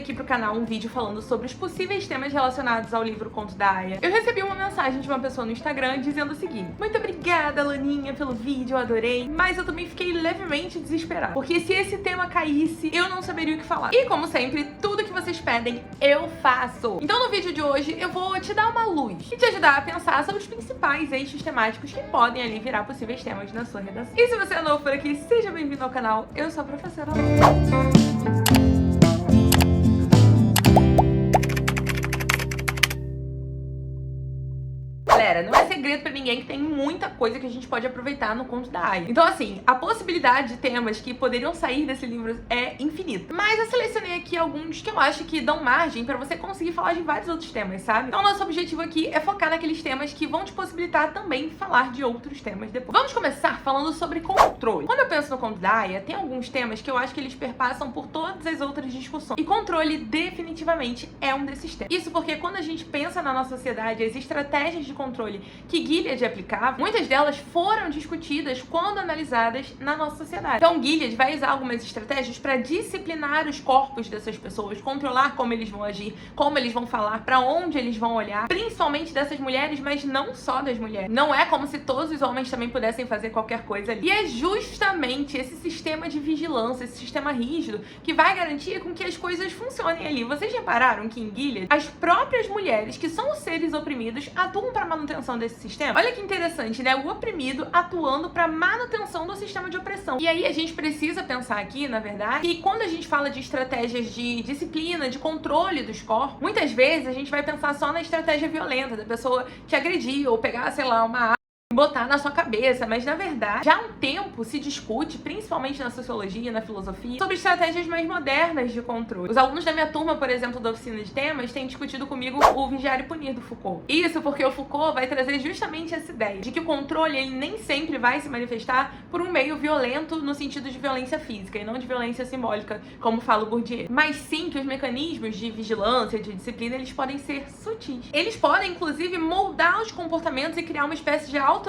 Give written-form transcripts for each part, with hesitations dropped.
aqui pro canal um vídeo falando sobre os possíveis temas relacionados ao livro Conto da Aia, eu recebi uma mensagem de uma pessoa no Instagram dizendo o seguinte: muito obrigada, Laninha, pelo vídeo, eu adorei, mas eu também fiquei levemente desesperada, porque se esse tema caísse, eu não saberia o que falar. E como sempre, tudo que vocês pedem, eu faço. Então no vídeo de hoje, eu vou te dar uma luz e te ajudar a pensar sobre os principais eixos temáticos que podem ali virar possíveis temas na sua redação. E se você é novo por aqui, seja bem-vindo ao canal, eu sou a professora Lana. Galera, não é segredo pra ninguém que tem muita coisa que a gente pode aproveitar no Conto da Aia. Então, assim, a possibilidade de temas que poderiam sair desse livro é infinita. Mas eu selecionei aqui alguns que eu acho que dão margem pra você conseguir falar de vários outros temas, sabe? Então, nosso objetivo aqui é focar naqueles temas que vão te possibilitar também falar de outros temas depois. Vamos começar falando sobre controle. Quando eu penso no Conto da Aia, tem alguns temas que eu acho que eles perpassam por todas as outras discussões. E controle definitivamente é um desses temas. Isso porque quando a gente pensa na nossa sociedade, as estratégias de controle que Gilead aplicava, muitas delas foram discutidas quando analisadas na nossa sociedade. Então Gilead vai usar algumas estratégias para disciplinar os corpos dessas pessoas, controlar como eles vão agir, como eles vão falar, para onde eles vão olhar, principalmente dessas mulheres, mas não só das mulheres. Não é como se todos os homens também pudessem fazer qualquer coisa ali. E é justamente esse sistema de vigilância, esse sistema rígido, que vai garantir com que as coisas funcionem ali. Vocês repararam que em Gilead, as próprias mulheres, que são os seres oprimidos, atuam para manutenção desse sistema? Olha que interessante, né? O oprimido atuando para manutenção do sistema de opressão. E aí a gente precisa pensar aqui, na verdade, que quando a gente fala de estratégias de disciplina, de controle dos corpos, muitas vezes a gente vai pensar só na estratégia violenta, da pessoa te agredir ou pegar, sei lá, uma botar na sua cabeça, mas na verdade já há um tempo se discute, principalmente na sociologia, na filosofia, sobre estratégias mais modernas de controle. Os alunos da minha turma, por exemplo, da oficina de temas, têm discutido comigo o Vigiar e Punir do Foucault. Isso porque o Foucault vai trazer justamente essa ideia de que o controle ele nem sempre vai se manifestar por um meio violento no sentido de violência física e não de violência simbólica, como fala o Bourdieu, mas sim que os mecanismos de vigilância, de disciplina, eles podem ser sutis. Eles podem, inclusive, moldar os comportamentos e criar uma espécie de autovigilância.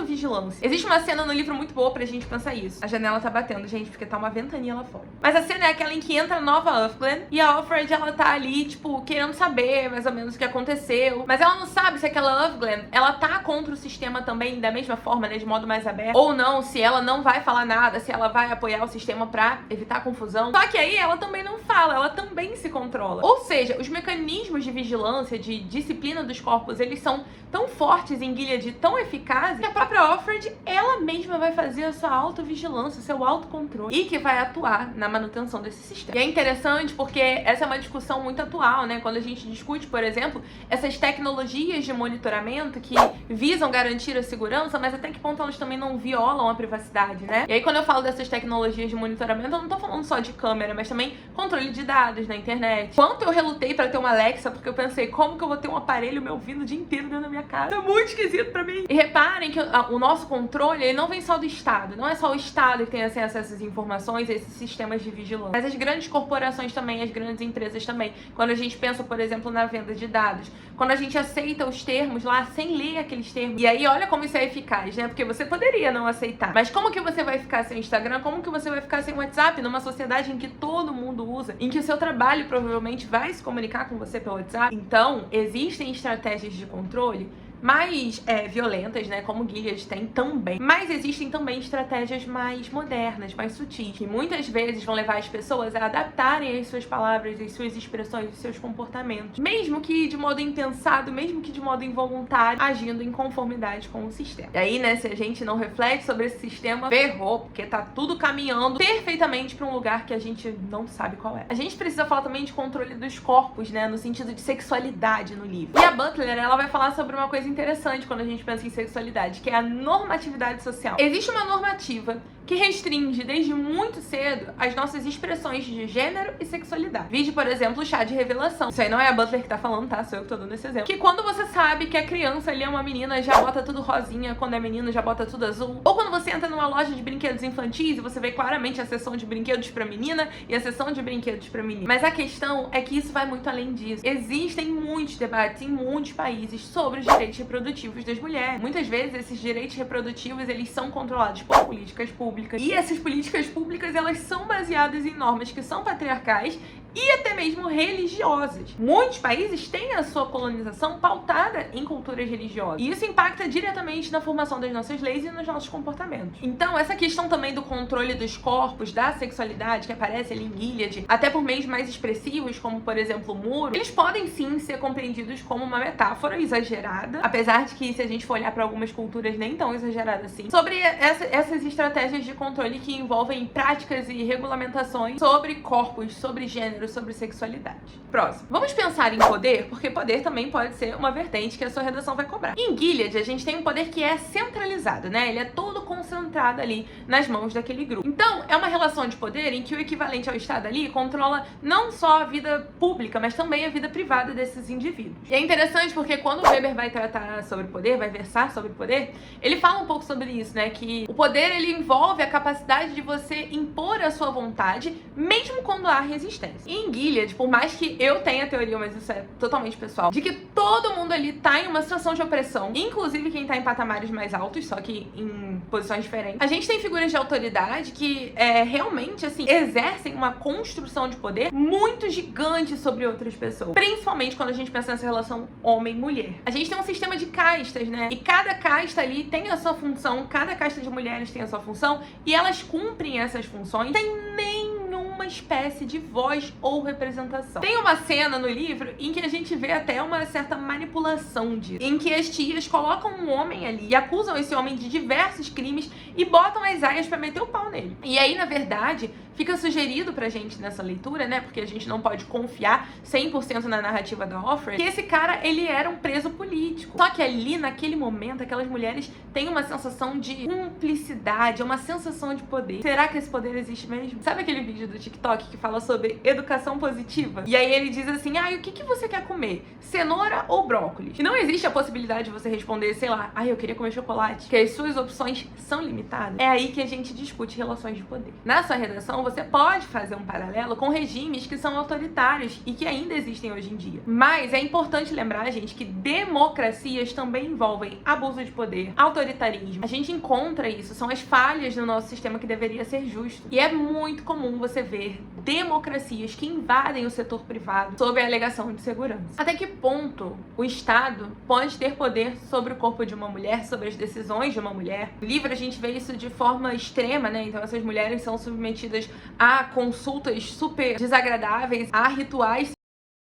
Existe uma cena no livro muito boa pra gente pensar isso. A janela tá batendo, gente, porque tá uma ventania lá fora. Mas a cena é aquela em que entra a nova Uffglen e a Alfred, ela tá ali, tipo, querendo saber mais ou menos o que aconteceu. Mas ela não sabe se aquela Uffglen, ela tá contra o sistema também da mesma forma, né, de modo mais aberto, ou não, se ela não vai falar nada, se ela vai apoiar o sistema pra evitar confusão. Só que aí ela também não fala, ela também se controla. Ou seja, os mecanismos de vigilância, de disciplina dos corpos, eles são tão fortes em Gilead, tão eficazes, que a própria Alfred, ela mesma vai fazer a sua autovigilância, o seu autocontrole, e que vai atuar na manutenção desse sistema. E é interessante porque essa é uma discussão muito atual, né? Quando a gente discute, por exemplo, essas tecnologias de monitoramento que visam garantir a segurança, mas até que ponto elas também não violam a privacidade, né? E aí quando eu falo dessas tecnologias de monitoramento, eu não tô falando só de câmera, mas também controle de dados na internet. Quanto eu relutei pra ter uma Alexa, porque eu pensei, como que eu vou ter um aparelho me ouvindo o dia inteiro dentro da minha casa? É muito esquisito pra mim. E reparem que o nosso controle, ele não vem só do Estado. Não é só o Estado que tem acesso a essas informações, a esses sistemas de vigilância. Mas as grandes corporações também, as grandes empresas também. Quando a gente pensa, por exemplo, na venda de dados. Quando a gente aceita os termos lá, sem ler aqueles termos. E aí, olha como isso é eficaz, né? Porque você poderia não aceitar. Mas como que você vai ficar sem Instagram? Como que você vai ficar sem WhatsApp? Numa sociedade em que todo mundo usa. Em que o seu trabalho provavelmente vai se comunicar com você pelo WhatsApp. Então, existem estratégias de controle mais violentas, né, como Gilead tem também. Mas existem também estratégias mais modernas, mais sutis, que muitas vezes vão levar as pessoas a adaptarem as suas palavras, as suas expressões, os seus comportamentos, mesmo que de modo impensado, mesmo que de modo involuntário, agindo em conformidade com o sistema. E aí, né, se a gente não reflete sobre esse sistema, ferrou, porque tá tudo caminhando perfeitamente para um lugar que a gente não sabe qual é. A gente precisa falar também de controle dos corpos, né, no sentido de sexualidade no livro. E a Butler, ela vai falar sobre uma coisa interessante quando a gente pensa em sexualidade, que é a normatividade social. Existe uma normativa que restringe desde muito cedo as nossas expressões de gênero e sexualidade. Vide, por exemplo, o chá de revelação. Isso aí não é a Butler que tá falando, tá? Sou eu que tô dando esse exemplo. Que quando você sabe que a criança ali é uma menina, já bota tudo rosinha, quando é menino já bota tudo azul. Ou quando você entra numa loja de brinquedos infantis e você vê claramente a seção de brinquedos pra menina e a seção de brinquedos pra menino. Mas a questão é que isso vai muito além disso. Existem muitos debates em muitos países sobre os direitos reprodutivos das mulheres. Muitas vezes esses direitos reprodutivos, eles são controlados por políticas públicas. E essas políticas públicas, elas são baseadas em normas que são patriarcais e até mesmo religiosas. Muitos países têm a sua colonização pautada em culturas religiosas. E isso impacta diretamente na formação das nossas leis e nos nossos comportamentos. Então, essa questão também do controle dos corpos, da sexualidade, que aparece ali em Gilead, até por meios mais expressivos, como, por exemplo, o muro, eles podem sim ser compreendidos como uma metáfora exagerada, apesar de que, se a gente for olhar para algumas culturas, nem tão exagerada assim, sobre essas estratégias de controle que envolvem práticas e regulamentações sobre corpos, sobre gênero, sobre sexualidade. Próximo. Vamos pensar em poder, porque poder também pode ser uma vertente que a sua redação vai cobrar. Em Gilead, a gente tem um poder que é centralizado, né? Ele é todo concentrado ali nas mãos daquele grupo. Então, é uma relação de poder em que o equivalente ao Estado ali controla não só a vida pública, mas também a vida privada desses indivíduos. E é interessante porque quando o Weber vai tratar sobre poder, vai versar sobre poder, ele fala um pouco sobre isso, né? Que o poder, ele envolve a capacidade de você impor a sua vontade, mesmo quando há resistência. E em Gilead, por mais que eu tenha teoria, mas isso é totalmente pessoal, de que todo mundo ali tá em uma situação de opressão, inclusive quem tá em patamares mais altos, só que em posições diferentes. A gente tem figuras de autoridade que realmente, assim, exercem uma construção de poder muito gigante sobre outras pessoas. Principalmente quando a gente pensa nessa relação homem-mulher. A gente tem um sistema de castas, né? E cada casta ali tem a sua função, cada casta de mulheres tem a sua função, e elas cumprem essas funções sem nenhuma espécie de voz ou representação. Tem uma cena no livro em que a gente vê até uma certa manipulação disso, em que as tias colocam um homem ali e acusam esse homem de diversos crimes e botam as aias pra meter o pau nele. E aí, na verdade, fica sugerido pra gente nessa leitura, né, porque a gente não pode confiar 100% na narrativa da Offred, que esse cara, ele era um preso político. Só que ali, naquele momento, aquelas mulheres têm uma sensação de cumplicidade, uma sensação de poder. Será que esse poder existe mesmo? Sabe aquele vídeo do TikTok que fala sobre educação positiva? E aí ele diz assim, o que você quer comer? Cenoura ou brócolis? E não existe a possibilidade de você responder, sei lá, eu queria comer chocolate, que as suas opções são limitadas. É aí que a gente discute relações de poder. Na sua redação, você pode fazer um paralelo com regimes que são autoritários e que ainda existem hoje em dia. Mas é importante lembrar, gente, que democracias também envolvem abuso de poder, autoritarismo. A gente encontra isso, são as falhas no nosso sistema que deveria ser justo. E é muito comum você ver democracias que invadem o setor privado sob a alegação de segurança. Até que ponto o Estado pode ter poder sobre o corpo de uma mulher, sobre as decisões de uma mulher? No livro a gente vê isso de forma extrema, né? Então essas mulheres são submetidas a consultas super desagradáveis, a rituais.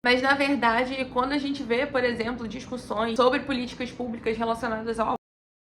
Mas, na verdade, quando a gente vê, por exemplo, discussões sobre políticas públicas relacionadas ao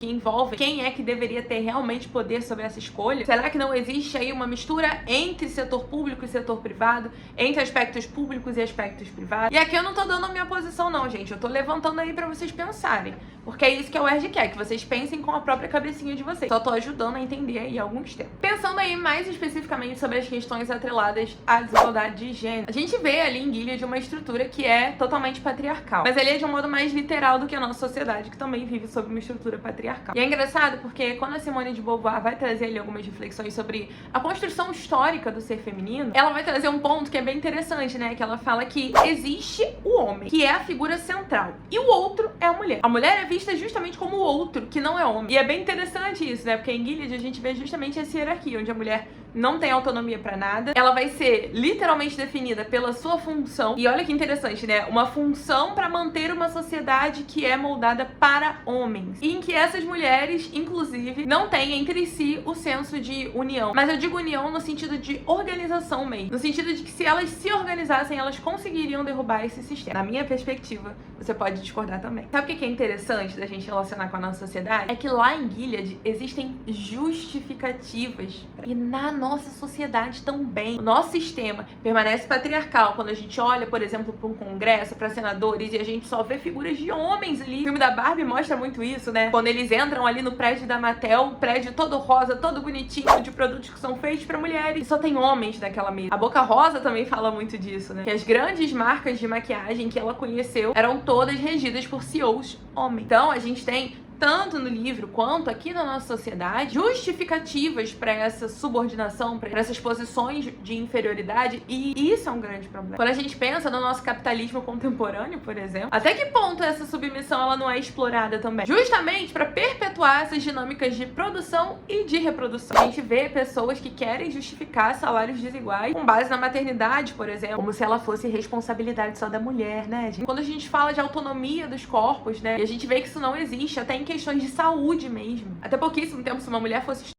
que envolve quem é que deveria ter realmente poder sobre essa escolha, será que não existe aí uma mistura entre setor público e setor privado, entre aspectos públicos e aspectos privados? E aqui eu não tô dando a minha posição não, gente, eu tô levantando aí pra vocês pensarem, porque é isso que a UERJ quer, que vocês pensem com a própria cabecinha de vocês. Só tô ajudando a entender aí alguns temas. Pensando aí mais especificamente sobre as questões atreladas à desigualdade de gênero, a gente vê ali em Gilead uma estrutura que é totalmente patriarcal, mas ele é de um modo mais literal do que a nossa sociedade, que também vive sob uma estrutura patriarcal. E é engraçado porque quando a Simone de Beauvoir vai trazer ali algumas reflexões sobre a construção histórica do ser feminino, ela vai trazer um ponto que é bem interessante, né? Que ela fala que existe o homem, que é a figura central, e o outro é a mulher. A mulher é vista justamente como o outro, que não é homem. E é bem interessante isso, né? Porque em Gilead a gente vê justamente essa hierarquia, onde a mulher não tem autonomia pra nada. Ela vai ser literalmente definida pela sua função. E olha que interessante, né? Uma função pra manter uma sociedade que é moldada para homens. E em que essas mulheres, inclusive, não têm entre si o senso de união. Mas eu digo união no sentido de organização mesmo. No sentido de que se elas se organizassem, elas conseguiriam derrubar esse sistema. Na minha perspectiva, você pode discordar também. Sabe o que é interessante da gente relacionar com a nossa sociedade? É que lá em Gilead existem justificativas. E na nossa sociedade também. O nosso sistema permanece patriarcal. Quando a gente olha, por exemplo, para um congresso, para senadores, e a gente só vê figuras de homens ali. O filme da Barbie mostra muito isso, né? Quando eles entram ali no prédio da Mattel, um prédio todo rosa, todo bonitinho, de produtos que são feitos para mulheres. E só tem homens naquela mesa. A Boca Rosa também fala muito disso, né? Que as grandes marcas de maquiagem que ela conheceu eram todas regidas por CEOs homens. Então, a gente tem tanto no livro quanto aqui na nossa sociedade, justificativas para essa subordinação, para essas posições de inferioridade, e isso é um grande problema. Quando a gente pensa no nosso capitalismo contemporâneo, por exemplo, até que ponto essa submissão ela não é explorada também? Justamente para perpetuar essas dinâmicas de produção e de reprodução. A gente vê pessoas que querem justificar salários desiguais com base na maternidade, por exemplo, como se ela fosse responsabilidade só da mulher, né? Quando a gente fala de autonomia dos corpos, né? E a gente vê que isso não existe, até em questões de saúde mesmo. Até pouquíssimo tempo, se uma mulher fosse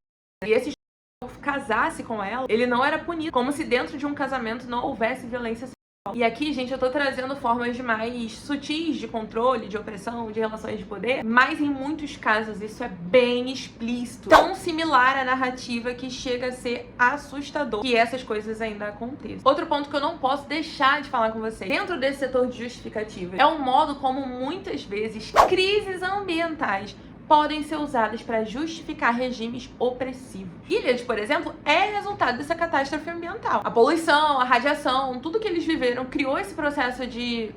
e esse casasse com ela, ele não era punido, como se dentro de um casamento não houvesse violência sexual. E aqui, gente, eu tô trazendo formas mais sutis de controle, de opressão, de relações de poder, mas em muitos casos isso é bem explícito, tão similar à narrativa que chega a ser assustador que essas coisas ainda aconteçam. Outro ponto que eu não posso deixar de falar com vocês, dentro desse setor de justificativa, é o modo como muitas vezes crises ambientais podem ser usadas para justificar regimes opressivos. Gilead, por exemplo, é resultado dessa catástrofe ambiental. A poluição, a radiação, tudo que eles viveram criou esse processo de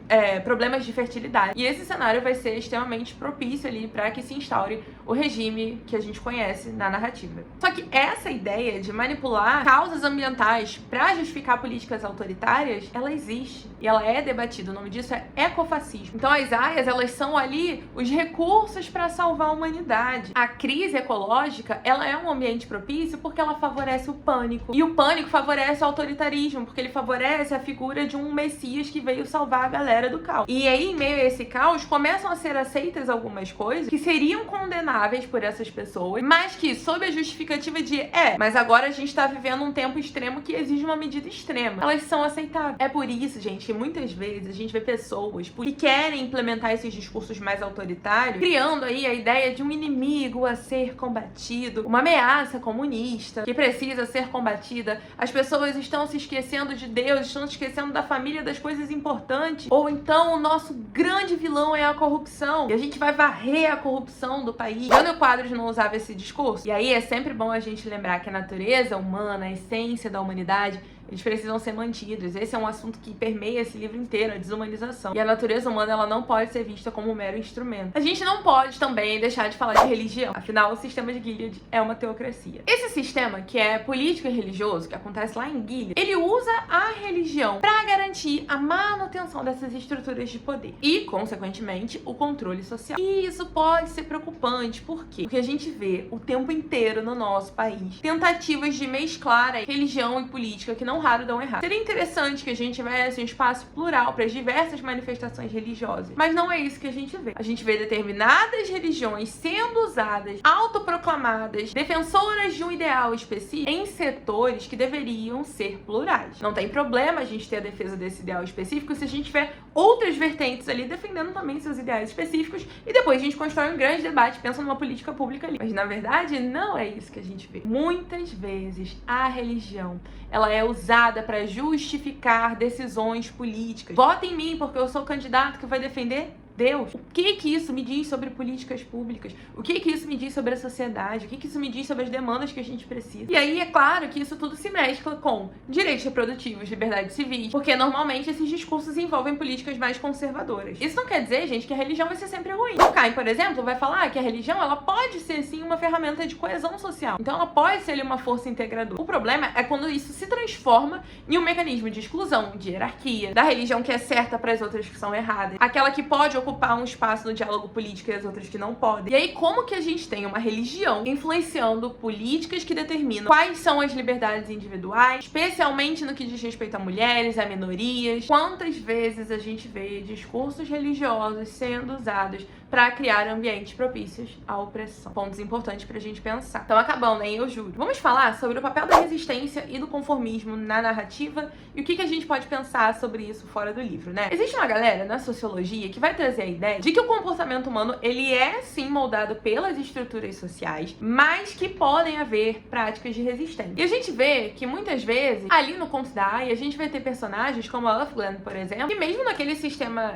problemas de fertilidade. E esse cenário vai ser extremamente propício ali para que se instaure o regime que a gente conhece na narrativa. Só que essa ideia de manipular causas ambientais para justificar políticas autoritárias, ela existe. E ela é debatida. O nome disso é ecofascismo. Então as aias, elas são ali os recursos para salvar a humanidade. A crise ecológica, ela é um ambiente propício porque ela favorece o pânico. E o pânico favorece o autoritarismo, porque ele favorece a figura de um messias que veio salvar a galera do caos. E aí, em meio a esse caos, começam a ser aceitas algumas coisas que seriam condenáveis por essas pessoas, mas que, sob a justificativa de mas agora a gente tá vivendo um tempo extremo que exige uma medida extrema, elas são aceitáveis. É por isso, gente, que muitas vezes a gente vê pessoas que querem implementar esses discursos mais autoritários, criando aí a ideia de um inimigo a ser combatido, uma ameaça comunista que precisa ser combatida. As pessoas estão se esquecendo de Deus, estão se esquecendo da família, das coisas importantes. Ou então o nosso grande vilão é a corrupção e a gente vai varrer a corrupção do país. Jânio Quadros não usava esse discurso? E aí é sempre bom a gente lembrar que a natureza humana, a essência da humanidade, eles precisam ser mantidos. Esse é um assunto que permeia esse livro inteiro, a desumanização. E a natureza humana, ela não pode ser vista como um mero instrumento. A gente não pode também deixar de falar de religião. Afinal, o sistema de Gilead é uma teocracia. Esse sistema, que é político e religioso, que acontece lá em Gilead, ele usa a religião para garantir a manutenção dessas estruturas de poder e, consequentemente, o controle social. E isso pode ser preocupante. Por quê? Porque a gente vê o tempo inteiro no nosso país tentativas de mesclar a religião e política que não raro dão errado. Seria interessante que a gente tivesse um espaço plural para as diversas manifestações religiosas, mas não é isso que a gente vê. A gente vê determinadas religiões sendo usadas, autoproclamadas, defensoras de um ideal específico em setores que deveriam ser plurais. Não tem problema a gente ter a defesa desse ideal específico se a gente tiver outras vertentes ali defendendo também seus ideais específicos e depois a gente constrói um grande debate, pensa numa política pública ali. Mas na verdade não é isso que a gente vê. Muitas vezes a religião, ela é usada para justificar decisões políticas. Vota em mim porque eu sou o candidato que vai defender Deus. O que isso me diz sobre políticas públicas? O que isso me diz sobre a sociedade? O que isso me diz sobre as demandas que a gente precisa? E aí é claro que isso tudo se mescla com direitos reprodutivos, liberdades civis, porque normalmente esses discursos envolvem políticas mais conservadoras. Isso não quer dizer, gente, que a religião vai ser sempre ruim. O Caim, por exemplo, vai falar que a religião, ela pode ser sim uma ferramenta de coesão social. Então ela pode ser ali uma força integradora. O problema é quando isso se transforma em um mecanismo de exclusão, de hierarquia, da religião que é certa para as outras que são erradas, aquela que pode ocupar um espaço no diálogo político e as outras que não podem. E aí, como que a gente tem uma religião influenciando políticas que determinam quais são as liberdades individuais, especialmente no que diz respeito a mulheres, a minorias? Quantas vezes a gente vê discursos religiosos sendo usados para criar ambientes propícios à opressão? Pontos importantes pra gente pensar. Então, acabando, hein? Eu juro. Vamos falar sobre o papel da resistência e do conformismo na narrativa e o que a gente pode pensar sobre isso fora do livro, né? Existe uma galera na sociologia que vai trazer a ideia de que o comportamento humano, ele é sim moldado pelas estruturas sociais, mas que podem haver práticas de resistência. E a gente vê que muitas vezes, ali no conto da Aya, a gente vai ter personagens como a Uthglen, por exemplo, que mesmo naquele sistema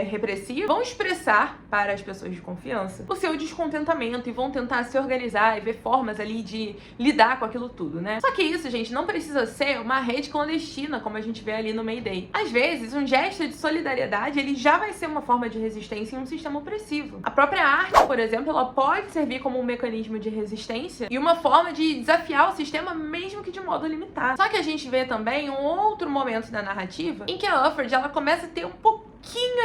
repressivo, vão expressar para as pessoas de confiança o seu descontentamento e vão tentar se organizar e ver formas ali de lidar com aquilo tudo, né? Só que isso, gente, não precisa ser uma rede clandestina, como a gente vê ali no Mayday. Às vezes, um gesto de solidariedade, ele já vai ser uma forma de de resistência em um sistema opressivo. A própria arte, por exemplo, ela pode servir como um mecanismo de resistência e uma forma de desafiar o sistema, mesmo que de modo limitado. Só que a gente vê também um outro momento da narrativa em que a Ufford, ela começa a ter um pouquinho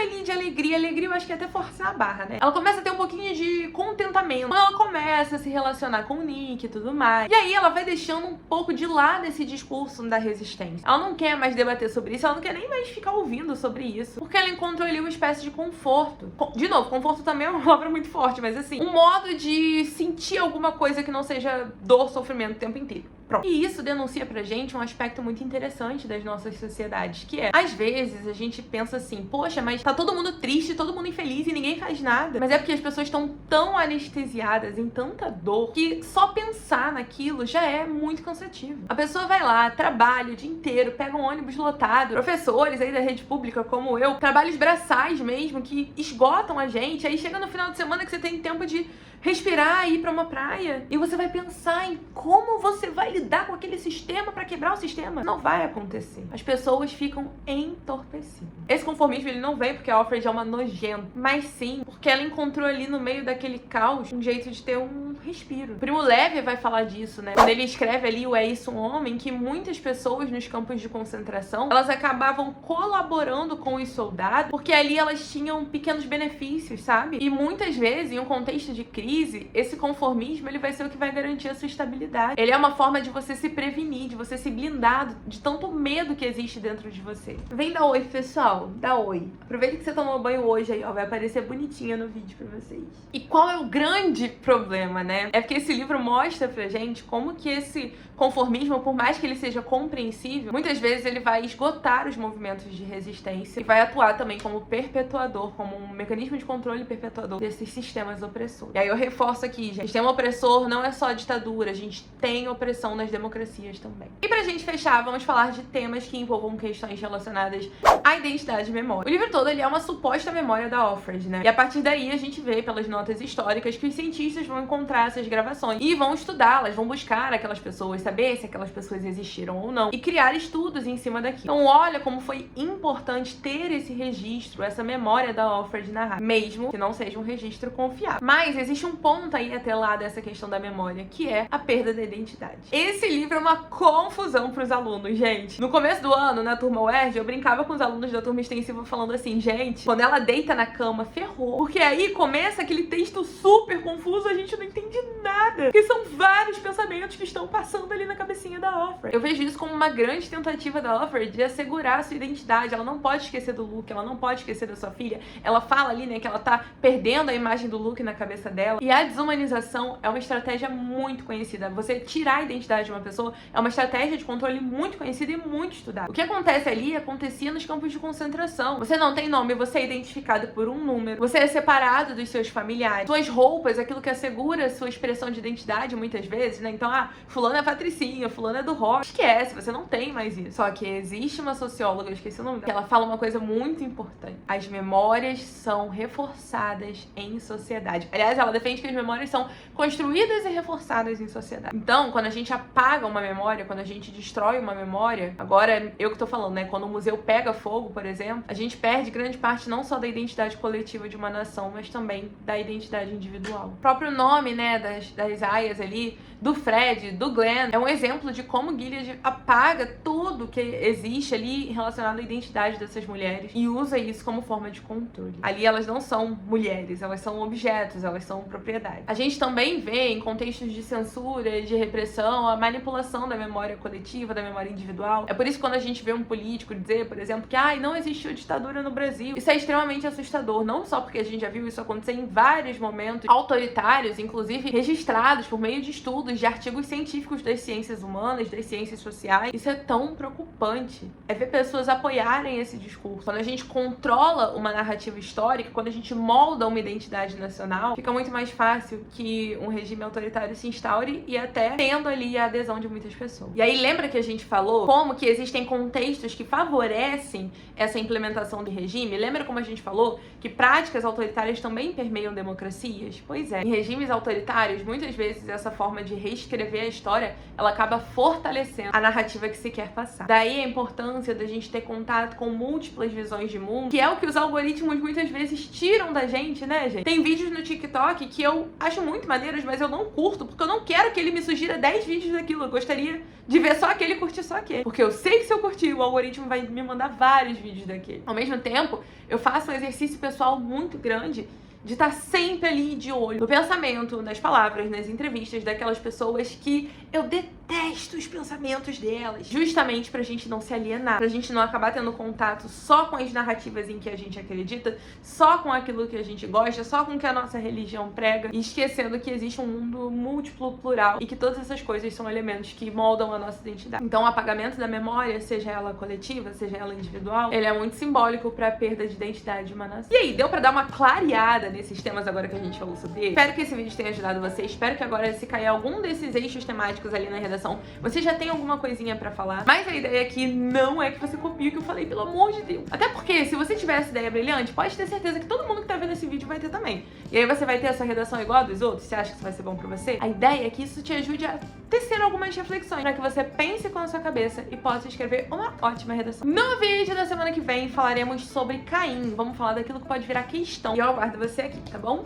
ali de alegria eu acho que é até forçar a barra, né? Ela começa a ter um pouquinho de contentamento quando ela começa a se relacionar com o Nick e tudo mais. E aí ela vai deixando um pouco de lado esse discurso da resistência. Ela não quer mais debater sobre isso, ela não quer nem mais ficar ouvindo sobre isso, porque ela encontrou ali uma espécie de conforto. De novo, conforto também é uma palavra muito forte, mas assim, um modo de sentir alguma coisa que não seja dor, sofrimento o tempo inteiro. Pronto. E isso denuncia pra gente um aspecto muito interessante das nossas sociedades, que é, às vezes, a gente pensa assim, poxa, mas tá todo mundo triste, todo mundo infeliz e ninguém faz nada. Mas é porque as pessoas estão tão anestesiadas em tanta dor que só pensar naquilo já é muito cansativo. A pessoa vai lá, trabalha o dia inteiro, pega um ônibus lotado, professores aí da rede pública como eu, trabalhos braçais mesmo, que esgotam a gente, aí chega no final de semana que você tem tempo de respirar e ir pra uma praia e você vai pensar em como você vai lidar com aquele sistema pra quebrar o sistema. Não vai acontecer. As pessoas ficam entorpecidas. Esse conformismo, ele não vem porque a Ufford é uma nojenta, mas sim porque ela encontrou ali no meio daquele caos um jeito de ter um respiro. O Primo Levi vai falar disso, né? Quando ele escreve ali o É Isso um Homem, que muitas pessoas nos campos de concentração, elas acabavam colaborando com os soldados porque ali elas tinham pequenos benefícios, sabe? E muitas vezes, em um contexto de crise, esse conformismo, ele vai ser o que vai garantir a sua estabilidade. Ele é uma forma de você se prevenir, de você se blindar de tanto medo que existe dentro de você. Vem dar oi, pessoal. Dá oi. Aproveita que você tomou banho hoje aí, ó. Vai aparecer bonitinha no vídeo pra vocês. E qual é o grande problema, né? É porque esse livro mostra pra gente como que esse conformismo, por mais que ele seja compreensível, muitas vezes ele vai esgotar os movimentos de resistência e vai atuar também como perpetuador, como um mecanismo de controle perpetuador desses sistemas opressores. E aí eu reforço aqui, gente, sistema opressor não é só ditadura, a gente tem opressão nas democracias também. E pra gente fechar, vamos falar de temas que envolvam questões relacionadas à identidade e memória. O livro todo, ele é uma suposta memória da Ufford, né? E a partir daí a gente vê pelas notas históricas que os cientistas vão encontrar essas gravações e vão estudá-las, vão buscar aquelas pessoas, saber se aquelas pessoas existiram ou não e criar estudos em cima daquilo. Então olha como foi importante ter esse registro, essa memória da Ufford narrar, mesmo que não seja um registro confiável. Mas existe um ponto aí até lá dessa questão da memória, que é a perda da identidade. Esse livro é uma confusão pros alunos, gente. No começo do ano, na turma UERJ, eu brincava com os alunos da turma extensiva falando assim, gente, quando ela deita na cama, ferrou. Porque aí começa aquele texto super confuso, a gente não entende nada. Porque são vários pensamentos que estão passando ali na cabecinha da Ufford. Eu vejo isso como uma grande tentativa da Ufford de assegurar a sua identidade. Ela não pode esquecer do Luke, ela não pode esquecer da sua filha. Ela fala ali, né, que ela tá perdendo a imagem do Luke na cabeça dela. E a desumanização é uma estratégia muito conhecida. Você tirar a identidade de uma pessoa é uma estratégia de controle muito conhecida e muito estudada. O que acontece ali acontecia nos campos de concentração. Você não tem nome, você é identificado por um número, você é separado dos seus familiares, suas roupas, aquilo que assegura a sua expressão de identidade muitas vezes, né? Então, fulano é Patricinha, fulano é do rock. Esquece, você não tem mais isso. Só que existe uma socióloga, eu esqueci o nome dela, que ela fala uma coisa muito importante. As memórias são reforçadas em sociedade. Aliás, ela defende que as memórias são construídas e reforçadas em sociedade. Então, quando a gente apaga uma memória, quando a gente destrói uma memória, agora eu que tô falando, né? Quando o museu pega fogo, por exemplo, a gente perde grande parte não só da identidade coletiva de uma nação, mas também da identidade individual. O próprio nome, né, das aias ali, do Fred, do Glenn, é um exemplo de como Gilead apaga tudo que existe ali relacionado à identidade dessas mulheres e usa isso como forma de controle. Ali elas não são mulheres, elas são objetos, elas são propriedade. A gente também vê em contextos de censura, de repressão, a manipulação da memória coletiva, da memória individual. É por isso que quando a gente vê um político dizer, por exemplo, que não existiu ditadura no Brasil, isso é extremamente assustador, não só porque a gente já viu isso acontecer em vários momentos autoritários, inclusive registrados por meio de estudos, de artigos científicos das ciências humanas, das ciências sociais. Isso é tão preocupante. É ver pessoas apoiarem esse discurso. Quando a gente controla uma narrativa histórica, quando a gente molda uma identidade nacional, fica muito mais mais fácil que um regime autoritário se instaure e até tendo ali a adesão de muitas pessoas. E aí lembra que a gente falou como que existem contextos que favorecem essa implementação do regime? Lembra como a gente falou que práticas autoritárias também permeiam democracias? Pois é, em regimes autoritários, muitas vezes essa forma de reescrever a história, ela acaba fortalecendo a narrativa que se quer passar. Daí a importância da gente ter contato com múltiplas visões de mundo, que é o que os algoritmos muitas vezes tiram da gente, né, gente? Tem vídeos no TikTok que eu acho muito maneiros, mas eu não curto, porque eu não quero que ele me sugira 10 vídeos daquilo. Eu gostaria de ver só aquele e curtir só aquele. Porque eu sei que se eu curtir, o algoritmo vai me mandar vários vídeos daquele. Ao mesmo tempo, eu faço um exercício pessoal muito grande de estar sempre ali de olho no pensamento, nas palavras, nas entrevistas daquelas pessoas que eu detesto os pensamentos delas. Justamente pra gente não se alienar, pra gente não acabar tendo contato só com as narrativas em que a gente acredita, só com aquilo que a gente gosta, só com o que a nossa religião prega, e esquecendo que existe um mundo múltiplo, plural, e que todas essas coisas são elementos que moldam a nossa identidade. Então o apagamento da memória, seja ela coletiva, seja ela individual, ele é muito simbólico pra perda de identidade de uma nação. E aí, deu pra dar uma clareada nesses temas agora que a gente falou sobre ele? Espero que esse vídeo tenha ajudado você. Espero que agora, se cair algum desses eixos temáticos ali na redação, você já tenha alguma coisinha pra falar. Mas a ideia aqui não é que você copie o que eu falei, pelo amor de Deus. Até porque, se você tiver essa ideia brilhante, pode ter certeza que todo mundo que tá vendo esse vídeo vai ter também. E aí você vai ter a sua redação igual a dos outros. Você acha que isso vai ser bom pra você? A ideia é que isso te ajude a tecer algumas reflexões, pra que você pense com a sua cabeça e possa escrever uma ótima redação. No vídeo da semana que vem, falaremos sobre Caim. Vamos falar daquilo que pode virar questão. E eu aguardo você aqui, tá bom?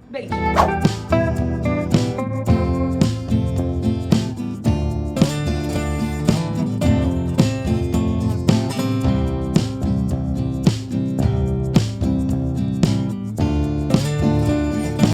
Beijo!